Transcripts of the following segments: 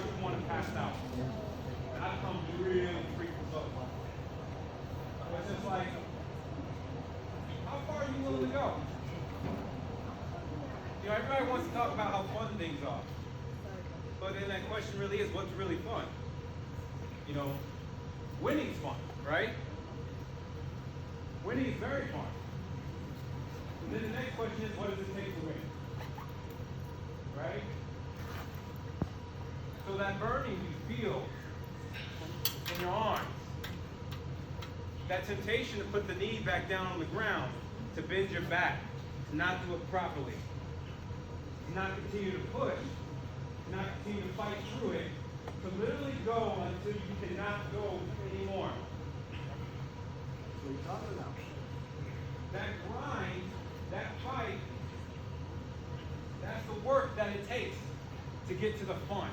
to want to pass out. I come really freaking close. It's just like, how far are you willing to go? You know, everybody wants to talk about how fun things are. But then that question really is, what's really fun? You know, winning's fun, right? Winning is very fun. And then the next question is, what does it take to win? Right? So that burning you feel in your arms, that temptation to put the knee back down on the ground, to bend your back, to not do it properly, to not continue to push, to not continue to fight through it, to literally go until you cannot go anymore. So you're talking about That grind, that fight, that's the work that it takes to get to the fun,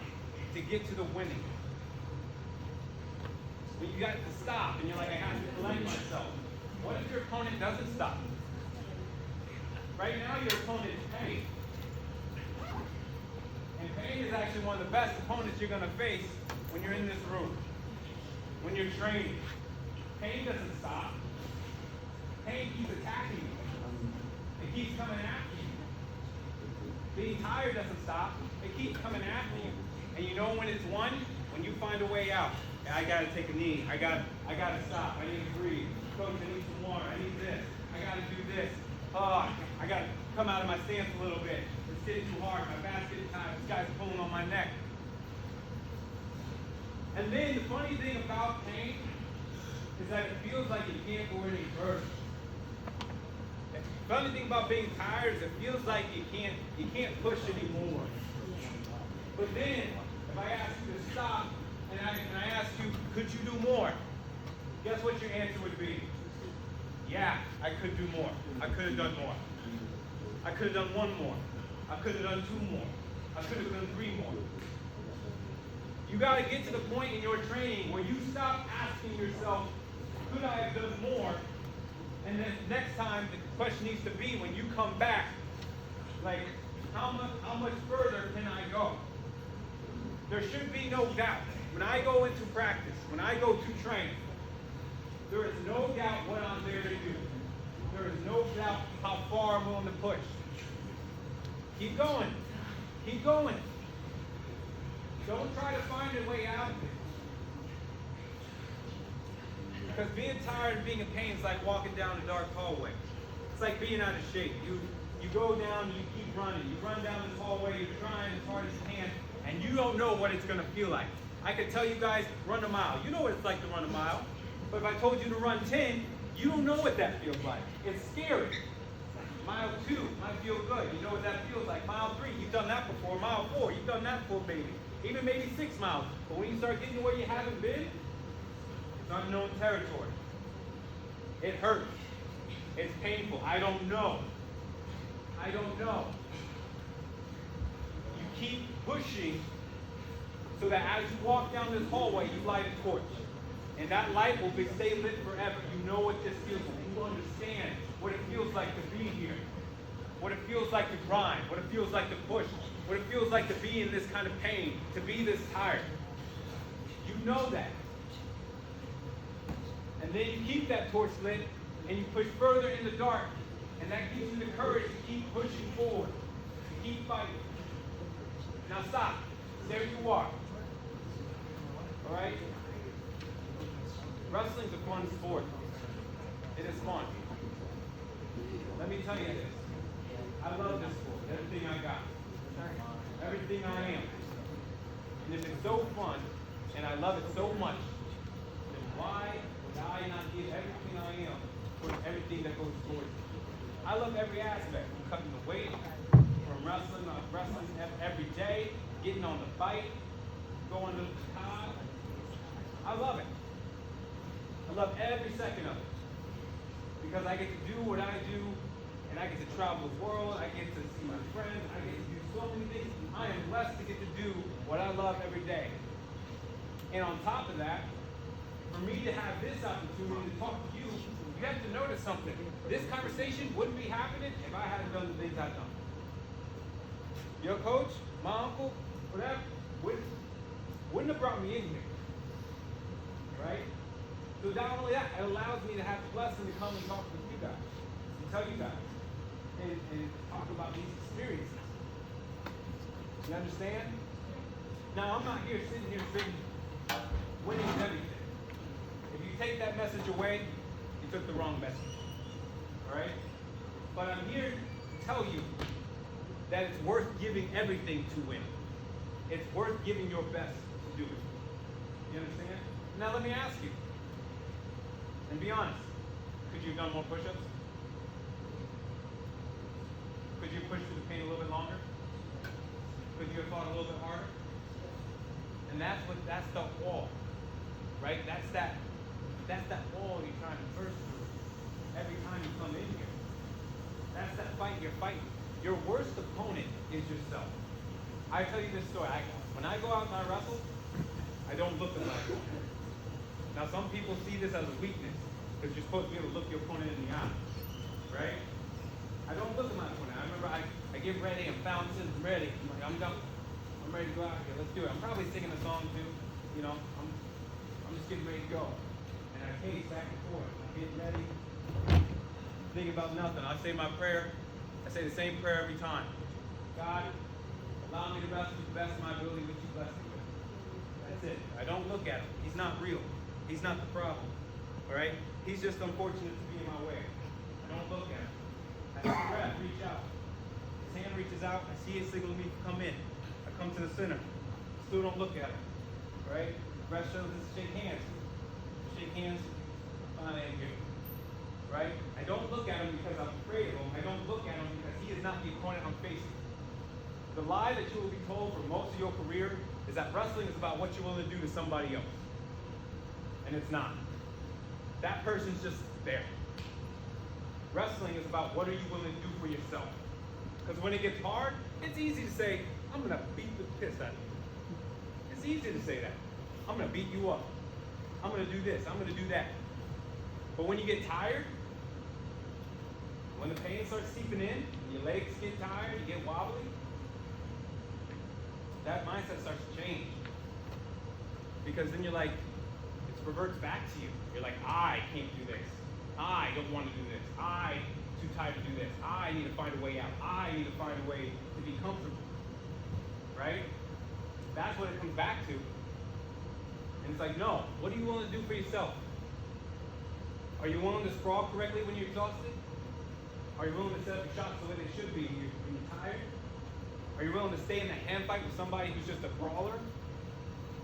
to get to the winning. When you got to stop and you're like, I have to collect myself. What if your opponent doesn't stop? Right now your opponent is pain. And pain is actually one of the best opponents you're going to face when you're in this room, when you're training. Pain doesn't stop. Pain keeps attacking you. It keeps coming after you. Being tired doesn't stop. It keeps coming after you. And you know when it's won? When you find a way out. I gotta take a knee. I gotta stop. I need to breathe. Coach, I need some water. I need this. I gotta do this. Oh, I gotta come out of my stance a little bit. It's getting too hard. My back's getting tired. This guy's pulling on my neck. And then the funny thing about pain is that it feels like you can't go any further. The funny thing about being tired is it feels like you can't push anymore. But then, if I ask you to stop, and I ask you, could you do more? Guess what your answer would be? Yeah, I could do more. I could have done more. I could have done one more. I could have done two more. I could have done three more. You got to get to the point in your training where you stop asking yourself, could I have done more? And then next time, the question needs to be, when you come back, like, how much further can I go? There should be no doubt. When I go into practice, when I go to train, there is no doubt what I'm there to do. There is no doubt how far I'm willing to push. Keep going. Keep going. Don't try to find a way out of it. Because being tired and being in pain is like walking down a dark hallway. It's like being out of shape. You go down, you keep running. You run down this hallway, you're trying as hard as you can, and you don't know what it's going to feel like. I could tell you guys, run a mile. You know what it's like to run a mile. But if I told you to run 10, you don't know what that feels like. It's scary. Mile 2 might feel good. You know what that feels like. Mile 3, you've done that before. Mile 4, you've done that before, maybe. Even maybe 6 miles. But when you start getting to where you haven't been, it's unknown territory. It hurts. It's painful. I don't know. I don't know. You keep pushing so that as you walk down this hallway, you light a torch. And that light will stay lit forever. You know what this feels like. You understand what it feels like to be here. What it feels like to grind. What it feels like to push. What it feels like to be in this kind of pain. To be this tired. You know that. And then you keep that torch lit and you push further in the dark. And that gives you the courage to keep pushing forward. To keep fighting. Now stop. There you are. Alright? Wrestling's a fun sport. It is fun. Let me tell you this. I love this sport. Everything I got. Everything I am. And if it's so fun, and I love it so much, then why would I not give everything I am for everything that goes towards it? I love every aspect. From cutting the weight, from wrestling every day, getting on the bike, going to the car. I love it. I love every second of it. Because I get to do what I do, and I get to travel the world, I get to see my friends, I get to do so many things. I am blessed to get to do what I love every day. And on top of that, for me to have this opportunity to talk to you, you have to notice something. This conversation wouldn't be happening if I hadn't done the things I've done. Your coach, my uncle, whatever, wouldn't have brought me in here. Right? So not only that, it allows me to have the blessing to come and talk with you guys, and tell you guys, and talk about these experiences. You understand? Now, I'm not here sitting winning everything. If you take that message away, you took the wrong message. All right? But I'm here to tell you that it's worth giving everything to win. It's worth giving your best to do it. You understand? Now let me ask you, and be honest, could you have done more push-ups? Could you have pushed through the pain a little bit longer? Could you have fought a little bit harder? And that's the wall, right? That's that wall you're trying to burst through every time you come in here. That's that fight you're fighting. Your worst opponent is yourself. I tell you this story. When I go out and I wrestle, I don't look at my opponent. Now, some people see this as a weakness because you're supposed to be able to look your opponent in the eye, right? I don't look at my opponent. I remember I get ready, I'm bouncing, I'm ready. I'm like, I'm done. I'm ready to go out here. Let's do it. I'm probably singing a song too. You know, I'm just getting ready to go. And I pace back and forth. I'm getting ready, thinking about nothing. I say my prayer. I say the same prayer every time. God, allow me to wrestle to the best of my ability with you, bless me with. That's it. I don't look at him. He's not real. He's not the problem. All right? He's just unfortunate to be in my way. I don't look at him. I take a breath, reach out. His hand reaches out. I see it signaling me to come in. I come to the center. Still don't look at him. All right? Breath shows us to shake hands. Shake hands. Finally, I'm here. Right? I don't look at him because I'm afraid of him. I don't look at him because he is not the opponent I'm facing. The lie that you will be told for most of your career is that wrestling is about what you're willing to do to somebody else. And it's not. That person's just there. Wrestling is about what are you willing to do for yourself. Because when it gets hard, it's easy to say, I'm going to beat the piss out of you. It's easy to say that. I'm going to beat you up. I'm going to do this. I'm going to do that. But when you get tired, when the pain starts seeping in, your legs get tired, you get wobbly, that mindset starts to change. Because then you're like, it reverts back to you. You're like, I can't do this. I don't want to do this. I'm too tired to do this. I need to find a way out. I need to find a way to be comfortable. Right? That's what it comes back to. And it's like, no, what are you willing to do for yourself? Are you willing to sprawl correctly when you're exhausted? Are you willing to set up your shots the way they should be when you're tired? Are you willing to stay in the hand fight with somebody who's just a brawler?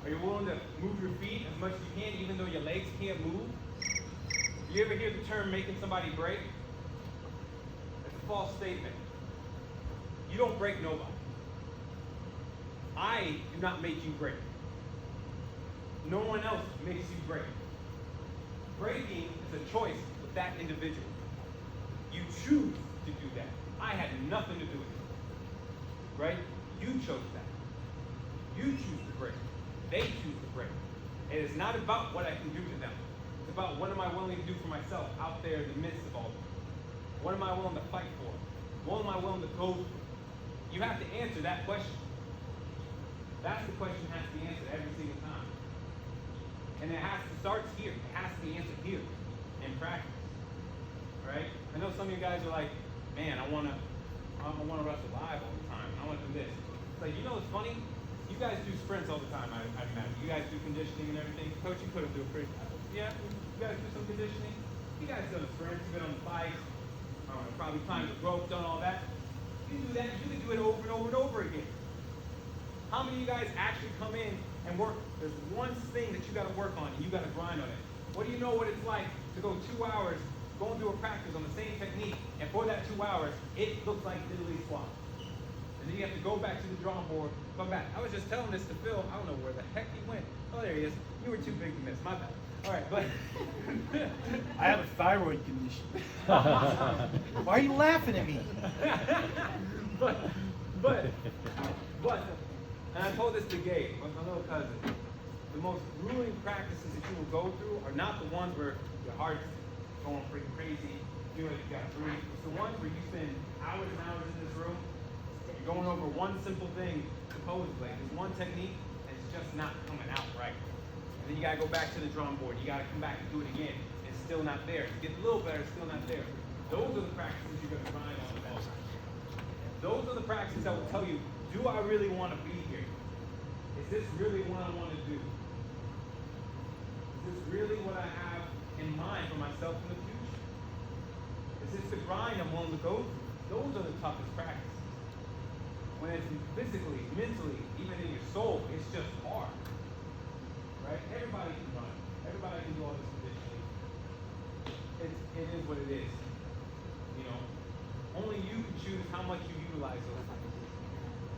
Are you willing to move your feet as much as you can even though your legs can't move? You ever hear the term making somebody break? It's a false statement. You don't break nobody. I do not make you break. No one else makes you break. Breaking is a choice with that individual. You choose to do that. I had nothing to do with it. Right? You chose that. You choose to break. They choose to break. It is not about what I can do to them. It's about what am I willing to do for myself out there in the midst of all this. What am I willing to fight for? What am I willing to go through? You have to answer that question. That's the question that has to be answered every single time. And it has to start here. It has to be answered here in practice. Right? I know some of you guys are like, man, I want to wrestle live all the time. I want to do this. It's like, you know what's funny? You guys do sprints all the time, I imagine. You guys do conditioning and everything. Coach, you couldn't do a pretty. Yeah, you guys do some conditioning. You guys done a sprint, you've been on the bikes, probably climbed the rope, done all that. You do that, you can do it over and over and over again. How many of you guys actually come in and work? There's one thing that you got to work on, and you got to grind on it. What do you know what it's like to go 2 hours going through a practice on the same technique, and for that 2 hours, it looks like diddly squat. And then you have to go back to the drawing board, come back. I was just telling this to Phil. I don't know where the heck he went. Oh, there he is. You were too big to miss. My bad. All right, but I have a thyroid condition. Why are you laughing at me? but, and I told this to Gabe, my little cousin. The most grueling practices that you will go through are not the ones where your heart's going pretty crazy, you feel like you got to breathe. It's the ones where you spend hours and hours in this room, you're going over one simple thing, supposedly. There's one technique, and it's just not coming out right. And then you gotta go back to the drum board. You gotta come back and do it again. It's still not there. It's getting a little better, it's still not there. Those are the practices you're gonna grind on the best. Those are the practices that will tell you, do I really want to be here? Is this really what I want to do? Is this really what I have in mind for myself in the future? Is this the grind I'm willing to go through? Those are the toughest practices. When it's physically, mentally, even in your soul, it's just hard. Right? Everybody can run. Everybody can do all this conditioning. It is what it is. You know? Only you can choose how much you utilize those things.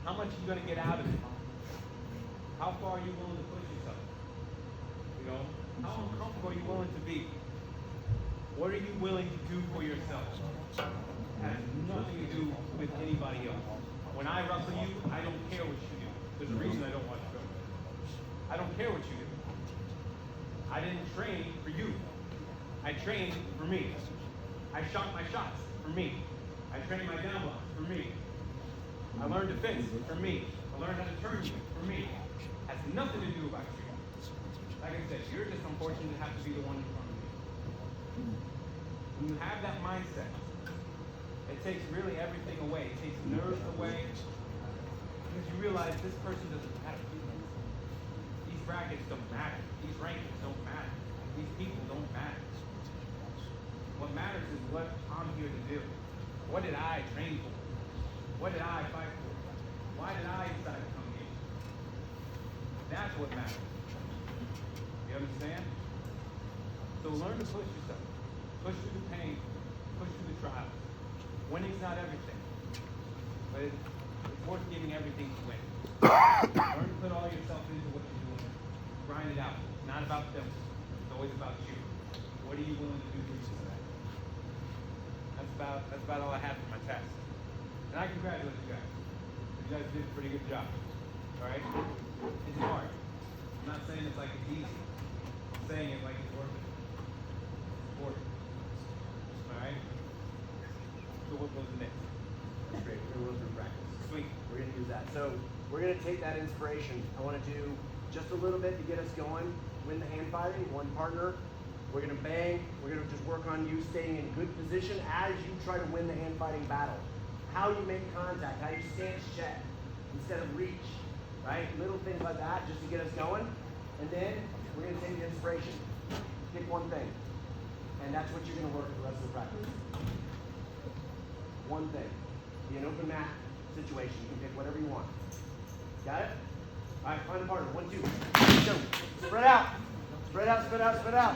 How much you're going to get out of it. How far are you willing to push yourself? You know? How uncomfortable are you willing to be? What are you willing to do for yourself? It has nothing to do with anybody else. When I wrestle you, I don't care what you do. There's a reason I don't watch film. I don't care what you do. I didn't train for you. I trained for me. I shot my shots for me. I trained my down blocks for me. I learned defense for me. I learned how to turn you for me. Has nothing to do about you. Like I said, you're just unfortunate to have to be the one in front of me. When you have that mindset, it takes really everything away. It takes nerves away. Because you realize this person doesn't matter. These brackets don't matter. These rankings don't matter. These people don't matter. What matters is what I'm here to do. What did I train for? What did I fight for? Why did I decide to come here? That's what matters. You understand? So learn to push yourself. Push through the pain. Push through the trials. Winning's not everything. But it's worth giving everything to win. Learn to put all yourself into what you're doing. Grind it out. It's not about them. It's always about you. What are you willing to do for yourself? That's about all I have for my test. And I congratulate you guys. You guys did a pretty good job. Alright? It's hard. I'm not saying it's like it's easy. I'm saying it like it's worth it. It's worth it. Alright? So what goes next? That's great. We're going to go through practice. Sweet. We're going to use that. So we're going to take that inspiration. I want to do just a little bit to get us going. Win the hand fighting, one partner. We're going to bang. We're going to just work on you staying in good position as you try to win the hand fighting battle. How you make contact, how you stance check instead of reach, right? Little things like that just to get us going. And then we're going to take the inspiration. Pick one thing. And that's what you're going to work the rest of the practice. One thing. Be an open mat situation. You can pick whatever you want. Got it? All right, find a partner. 1, 2. Go. Spread out. Spread out, spread out, spread out.